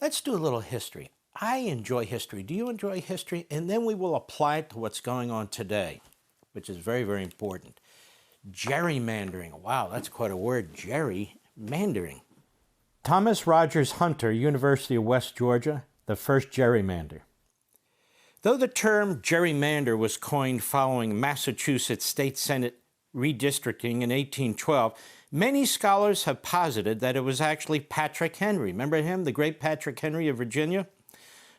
Let's do a little history. I enjoy history. Do you enjoy history? And then we will apply it to what's going on today, which is very, very important. Gerrymandering. Wow, that's quite a word, gerrymandering. Thomas Rogers Hunter, University of West Georgia, the first gerrymander. Though the term gerrymander was coined following Massachusetts State Senate redistricting in 1812, many scholars have posited that it was actually Patrick Henry, remember him, the great Patrick Henry of Virginia,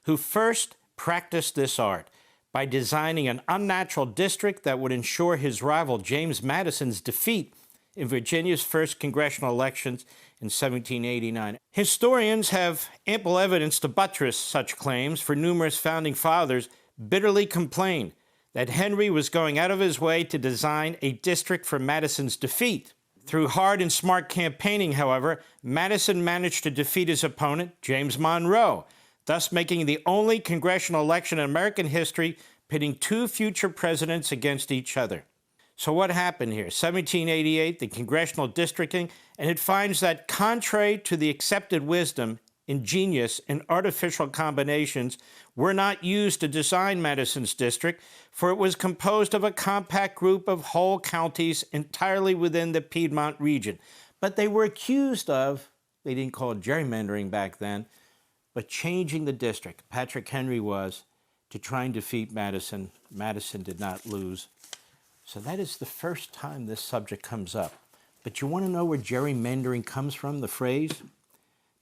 who first practiced this art by designing an unnatural district that would ensure his rival James Madison's defeat in Virginia's first congressional elections in 1789. Historians have ample evidence to buttress such claims, for numerous founding fathers bitterly complained that Henry was going out of his way to design a district for Madison's defeat. Through hard and smart campaigning, however, Madison managed to defeat his opponent, James Monroe, thus making the only congressional election in American history pitting two future presidents against each other. So what happened here? 1788, the congressional districting, and it finds that contrary to the accepted wisdom, ingenious and artificial combinations were not used to design Madison's district, for it was composed of a compact group of whole counties entirely within the Piedmont region. But they were accused of, they didn't call it gerrymandering back then, but changing the district. Patrick Henry was, to try and defeat Madison. Madison did not lose. So that is the first time this subject comes up. But you want to know where gerrymandering comes from, the phrase?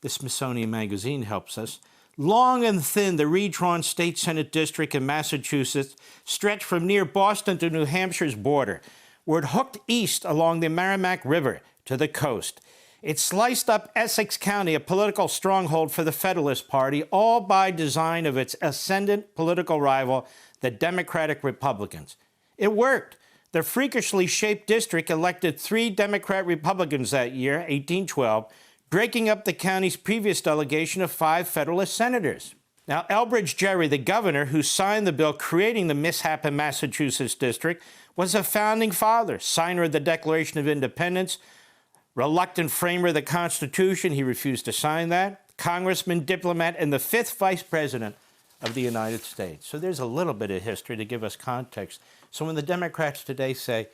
The Smithsonian Magazine helps us. Long and thin, the redrawn state Senate district in Massachusetts stretched from near Boston to New Hampshire's border, where it hooked east along the Merrimack River to the coast. It sliced up Essex County, a political stronghold for the Federalist Party, all by design of its ascendant political rival, the Democratic Republicans. It worked. The freakishly shaped district elected 3 Democrat Republicans that year, 1812, breaking up the county's previous delegation of 5 Federalist senators. Now, Elbridge Gerry, the governor who signed the bill creating the mishap in Massachusetts district, was a founding father, signer of the Declaration of Independence, reluctant framer of the Constitution. He refused to sign that. Congressman, diplomat, and the 5th Vice President of the United States. So there's a little bit of history to give us context. So when the Democrats today say,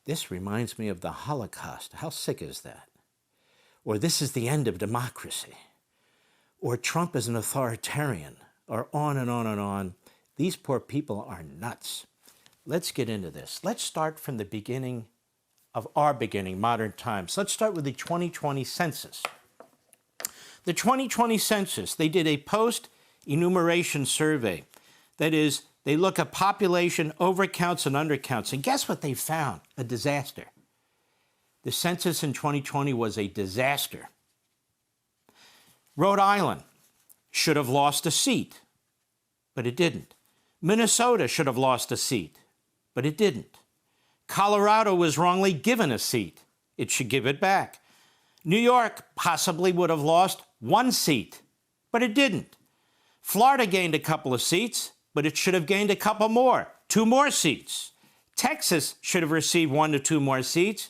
this reminds me of the Holocaust, how sick is that? Or this is the end of democracy, or Trump is an authoritarian, or on and on and on. These poor people are nuts. Let's get into this. Let's start from the beginning of our beginning, modern times. Let's start with the 2020 census. The 2020 census, they did a post-enumeration survey. That is, they look at population overcounts and undercounts. And guess what they found? A disaster. The census in 2020 was a disaster. Rhode Island should have lost a seat, but it didn't. Minnesota should have lost a seat, but it didn't. Colorado was wrongly given a seat. It should give it back. New York possibly would have lost 1 seat, but it didn't. Florida gained a couple of seats, but it should have gained a couple more, 2 more seats. Texas should have received 1 to 2 more seats,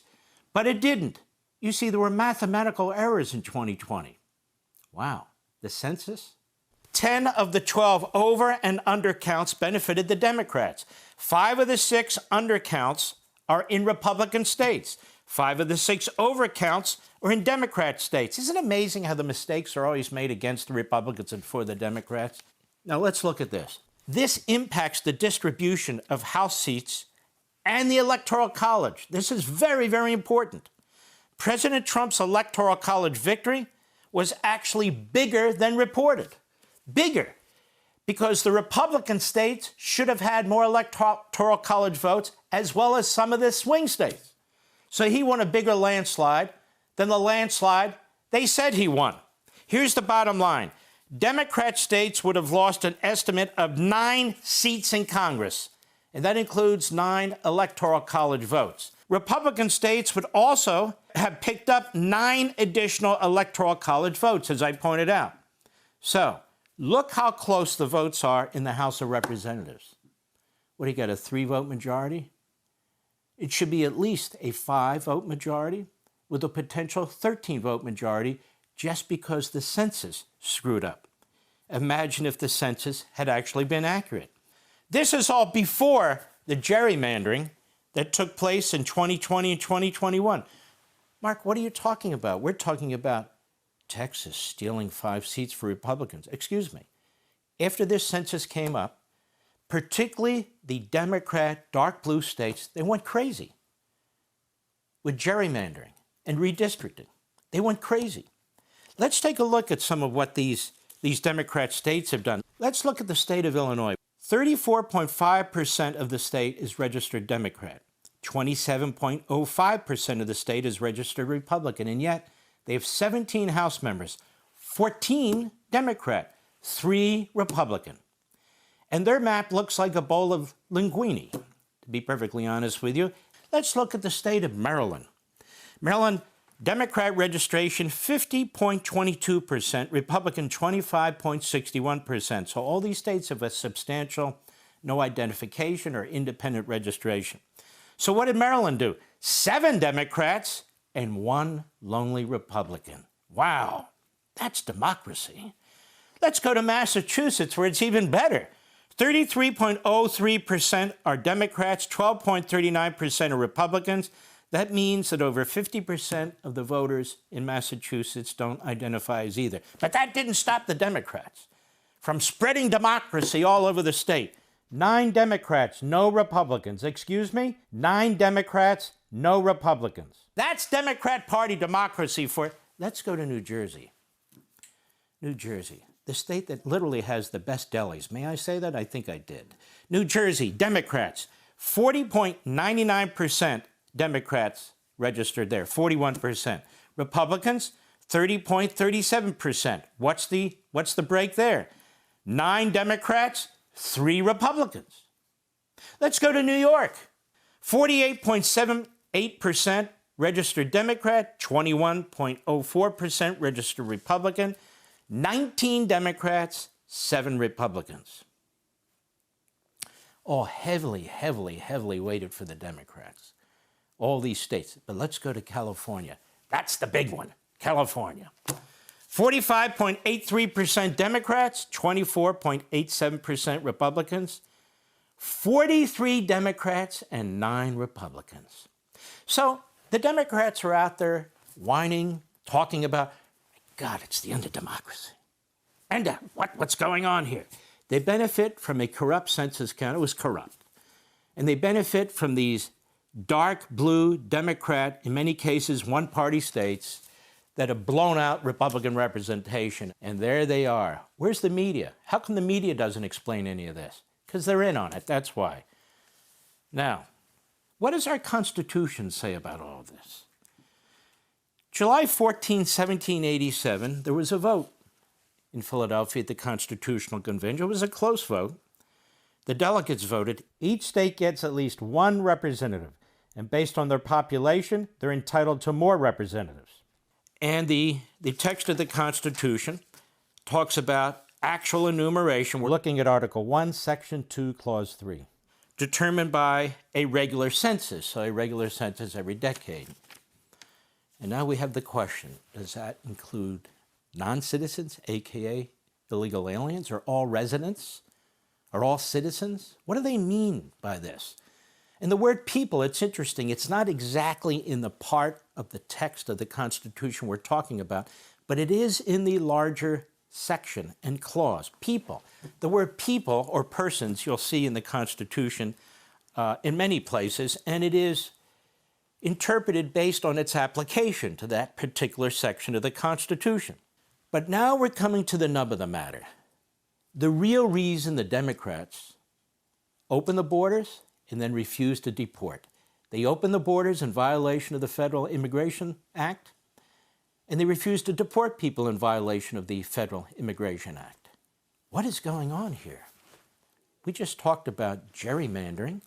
but it didn't. You see, there were mathematical errors in 2020. Wow, the census? 10 of the 12 over and under counts benefited the Democrats. 5 of the 6 undercounts are in Republican states. 5 of the 6 overcounts are in Democrat states. Isn't it amazing how the mistakes are always made against the Republicans and for the Democrats? Now let's look at this. This impacts the distribution of House seats and the Electoral College. This is very, very important. President Trump's Electoral College victory was actually bigger than reported. Bigger. Because the Republican states should have had more Electoral College votes, as well as some of the swing states. So he won a bigger landslide than the landslide they said he won. Here's the bottom line. Democrat states would have lost an estimate of 9 seats in Congress, and that includes 9 Electoral College votes. Republican states would also have picked up 9 additional Electoral College votes, as I pointed out. So, look how close the votes are in the House of Representatives. What do you got, a 3-vote majority? It should be at least a 5-vote majority with a potential 13-vote majority just because the census screwed up. Imagine if the census had actually been accurate. This is all before the gerrymandering that took place in 2020 and 2021. Mark, what are you talking about? We're talking about Texas stealing 5 seats for Republicans. Excuse me. After this census came up, particularly the Democrat dark blue states, they went crazy with gerrymandering and redistricting. They went crazy. Let's take a look at some of what these Democrat states have done. Let's look at the state of Illinois. 34.5% of the state is registered Democrat. 27.05% of the state is registered Republican, and yet they have 17 House members, 14 Democrat, 3 Republican. And their map looks like a bowl of linguine, to be perfectly honest with you. Let's look at the state of Maryland. Maryland, Democrat registration 50.22%, Republican 25.61%. So all these states have a substantial no identification or independent registration. So what did Maryland do? 7 Democrats and 1 lonely Republican. Wow, that's democracy. Let's go to Massachusetts, where it's even better. 33.03% are Democrats, 12.39% are Republicans. That means that over 50% of the voters in Massachusetts don't identify as either. But that didn't stop the Democrats from spreading democracy all over the state. 9 Democrats, no Republicans. Excuse me? 9 Democrats, no Republicans. That's Democrat Party democracy for... Let's go to New Jersey. New Jersey, the state that literally has the best delis. May I say that? I think I did. New Jersey, Democrats, 40.99% Democrats registered there, 41%. Republicans, 30.37%. What's the break there? 9 Democrats, 3 Republicans. Let's go to New York. 48.78% registered Democrat, 21.04% registered Republican, 19 Democrats, 7 Republicans. All heavily weighted for the Democrats. All these states. But let's go to California. That's the big one, California. 45.83% Democrats, 24.87% Republicans, 43 Democrats, and 9 Republicans. So the Democrats are out there whining, talking about, God, it's the end of democracy. And what's going on here? They benefit from a corrupt census count. It was corrupt. And they benefit from these dark blue Democrat, in many cases, one-party states that have blown out Republican representation. And there they are. Where's the media? How come the media doesn't explain any of this? Because they're in on it, that's why. Now, what does our Constitution say about all of this? July 14, 1787, there was a vote in Philadelphia at the Constitutional Convention. It was a close vote. The delegates voted. Each state gets at least 1 representative. And based on their population, they're entitled to more representatives. And the text of the Constitution talks about actual enumeration. We're looking at Article 1, Section 2, Clause 3. Determined by a regular census, so a regular census every decade. And now we have the question, does that include non-citizens, a.k.a. illegal aliens, or all residents, or all citizens? What do they mean by this? And the word people, it's interesting. It's not exactly in the part of the text of the Constitution we're talking about, but it is in the larger section and clause, people. The word people or persons you'll see in the Constitution in many places, and it is interpreted based on its application to that particular section of the Constitution. But now we're coming to the nub of the matter. The real reason the Democrats open the borders and then refuse to deport. They open the borders in violation of the Federal Immigration Act, and they refuse to deport people in violation of the Federal Immigration Act. What is going on here? We just talked about gerrymandering,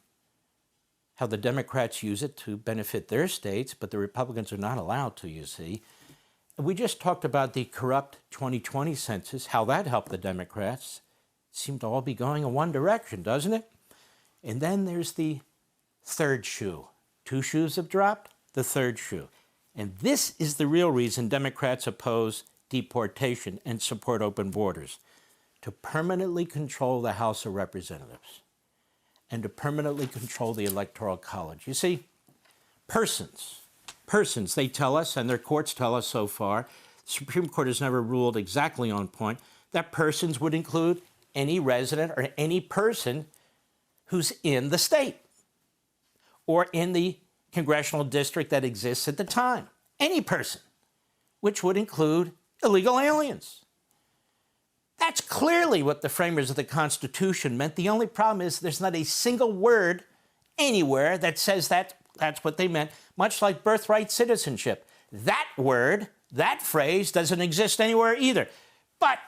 how the Democrats use it to benefit their states, but the Republicans are not allowed to, you see. And we just talked about the corrupt 2020 census, how that helped the Democrats. It seemed to all be going in one direction, doesn't it? And then there's the third shoe. 2 shoes have dropped, the third shoe. And this is the real reason Democrats oppose deportation and support open borders, to permanently control the House of Representatives and to permanently control the Electoral College. You see, persons, they tell us, and their courts tell us so far, the Supreme Court has never ruled exactly on point, that persons would include any resident or any person who's in the state or in the congressional district that exists at the time. Any person, which would include illegal aliens. That's clearly what the framers of the Constitution meant. The only problem is there's not a single word anywhere that says that's what they meant, much like birthright citizenship. That word, that phrase, doesn't exist anywhere either. But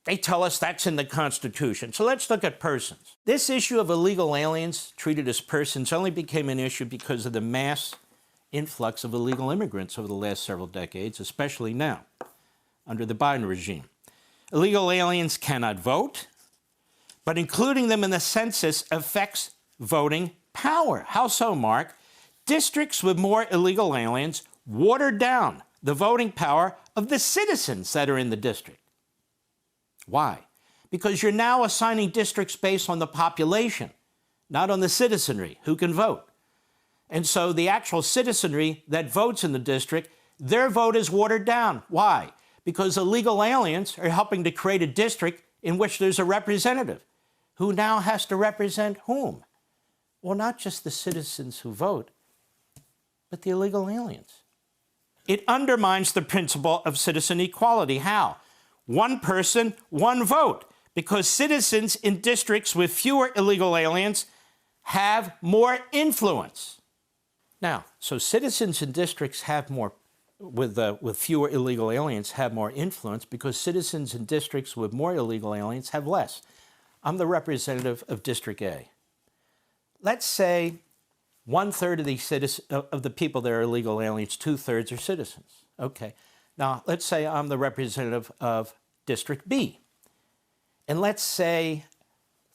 they tell us that's in the Constitution. So let's look at persons. This issue of illegal aliens treated as persons only became an issue because of the mass influx of illegal immigrants over the last several decades, especially now, under the Biden regime. Illegal aliens cannot vote, but including them in the census affects voting power. How so, Mark? Districts with more illegal aliens water down the voting power of the citizens that are in the district. Why? Because you're now assigning districts based on the population, not on the citizenry who can vote. And so the actual citizenry that votes in the district, their vote is watered down. Why? Because illegal aliens are helping to create a district in which there's a representative who now has to represent whom? Well, not just the citizens who vote, but the illegal aliens. It undermines the principle of citizen equality. How? One person, one vote, because citizens in districts with fewer illegal aliens have more influence. Now, so citizens in districts have more, with fewer illegal aliens, have more influence because citizens in districts with more illegal aliens have less. I'm the representative of District A. Let's say 1/3 of the people that are illegal aliens, 2/3 are citizens. Okay. Now, let's say I'm the representative of District B. And let's say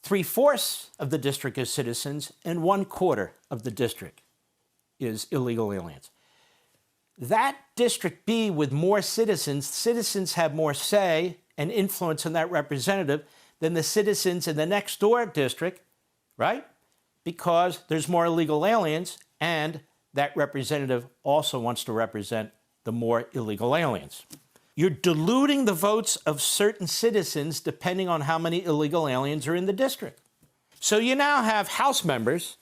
3/4 of the district is citizens and 1/4 of the district is illegal aliens. That District B with more citizens have more say and influence in that representative than the citizens in the next door district, right? Because there's more illegal aliens and that representative also wants to represent the more illegal aliens. You're diluting the votes of certain citizens depending on how many illegal aliens are in the district. So you now have House members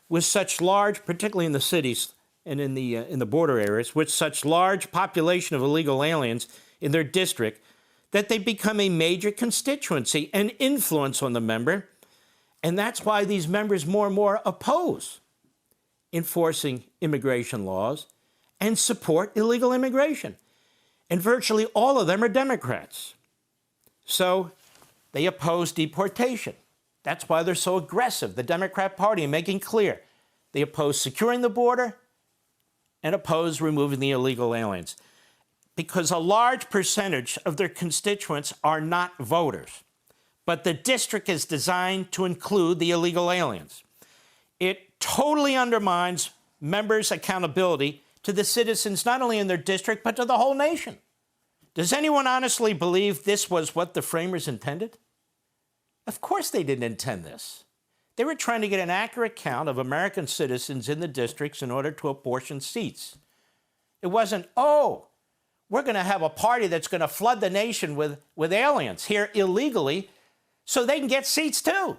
with such large, particularly in the cities and in the border areas, with such large population of illegal aliens in their district that they become a major constituency and influence on the member. And that's why these members more and more oppose enforcing immigration laws and support illegal immigration. And virtually all of them are Democrats. So they oppose deportation. That's why they're so aggressive, the Democrat Party, in making clear they oppose securing the border and oppose removing the illegal aliens. Because a large percentage of their constituents are not voters. But the district is designed to include the illegal aliens. It totally undermines members' accountability to the citizens, not only in their district, but to the whole nation. Does anyone honestly believe this was what the framers intended? Of course they didn't intend this. They were trying to get an accurate count of American citizens in the districts in order to apportion seats. It wasn't, oh, we're going to have a party that's going to flood the nation with aliens here illegally so they can get seats too.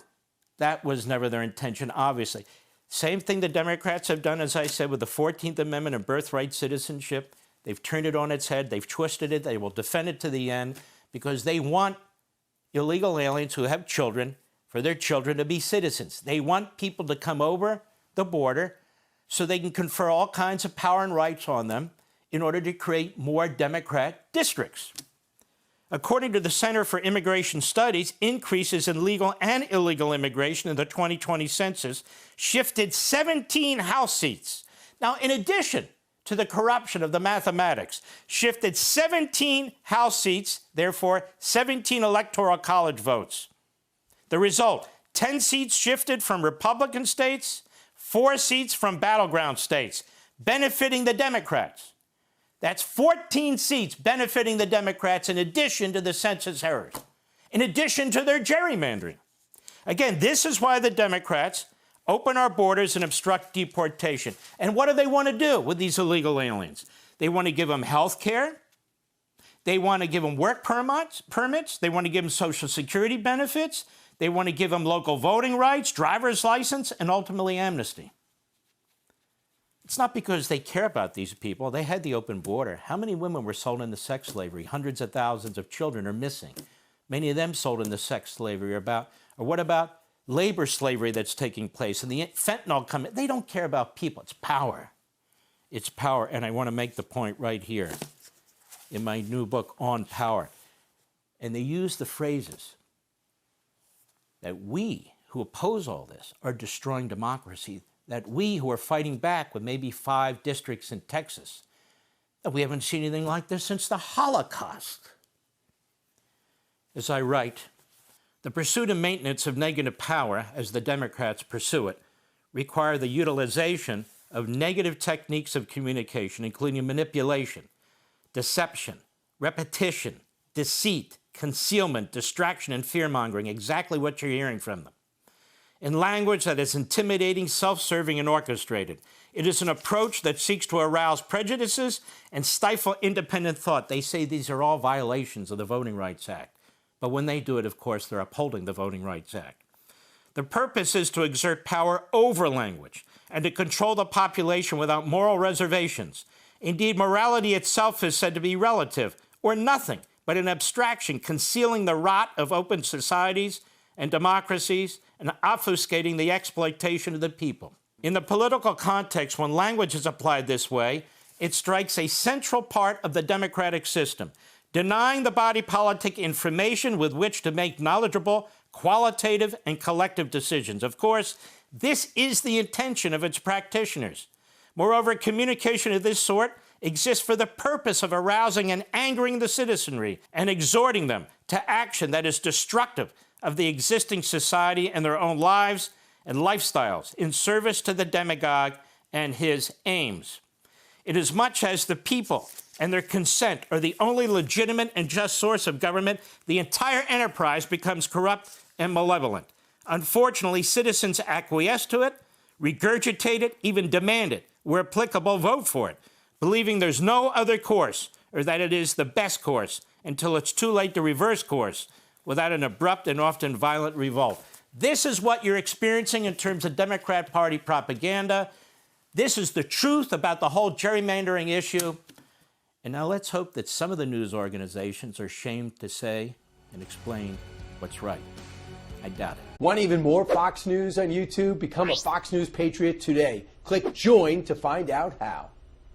That was never their intention, obviously. Same thing the Democrats have done, as I said, with the 14th Amendment and birthright citizenship. They've turned it on its head. They've twisted it. They will defend it to the end because they want illegal aliens who have children for their children to be citizens. They want people to come over the border so they can confer all kinds of power and rights on them in order to create more Democrat districts. According to the Center for Immigration Studies, increases in legal and illegal immigration in the 2020 census shifted 17 House seats. Now, in addition to the corruption of the mathematics, shifted 17 House seats, therefore 17 Electoral College votes. The result, 10 seats shifted from Republican states, 4 seats from battleground states, benefiting the Democrats. That's 14 seats benefiting the Democrats in addition to the census errors, in addition to their gerrymandering. Again, this is why the Democrats open our borders and obstruct deportation. And what do they want to do with these illegal aliens? They want to give them health care. They want to give them work permits. They want to give them Social Security benefits. They want to give them local voting rights, driver's license, and ultimately amnesty. It's not because they care about these people. They had the open border. How many women were sold into sex slavery? Hundreds of thousands of children are missing. Many of them sold into sex slavery. Or what about labor slavery that's taking place? And the fentanyl coming. They don't care about people. It's power. It's power. And I want to make the point right here in my new book, On Power. And they use the phrases that we who oppose all this are destroying democracy, that we who are fighting back with maybe 5 districts in Texas, that we haven't seen anything like this since the Holocaust. As I write, the pursuit and maintenance of negative power, as the Democrats pursue it, require the utilization of negative techniques of communication, including manipulation, deception, repetition, deceit, concealment, distraction, and fear-mongering, exactly what you're hearing from them. In language that is intimidating, self-serving, and orchestrated. It is an approach that seeks to arouse prejudices and stifle independent thought. They say these are all violations of the Voting Rights Act. But when they do it, of course, they're upholding the Voting Rights Act. The purpose is to exert power over language and to control the population without moral reservations. Indeed, morality itself is said to be relative, or nothing, but an abstraction concealing the rot of open societies and democracies and obfuscating the exploitation of the people. In the political context, when language is applied this way, it strikes a central part of the democratic system, denying the body politic information with which to make knowledgeable, qualitative, and collective decisions. Of course, this is the intention of its practitioners. Moreover, communication of this sort exists for the purpose of arousing and angering the citizenry and exhorting them to action that is destructive of the existing society and their own lives and lifestyles in service to the demagogue and his aims. Inasmuch as the people and their consent are the only legitimate and just source of government, the entire enterprise becomes corrupt and malevolent. Unfortunately, citizens acquiesce to it, regurgitate it, even demand it, where applicable, vote for it, believing there's no other course or that it is the best course until it's too late to reverse course without an abrupt and often violent revolt. This is what you're experiencing in terms of Democrat Party propaganda. This is the truth about the whole gerrymandering issue. And now let's hope that some of the news organizations are ashamed to say and explain what's right. I doubt it. Want even more Fox News on YouTube? Become a Fox News Patriot today. Click join to find out how.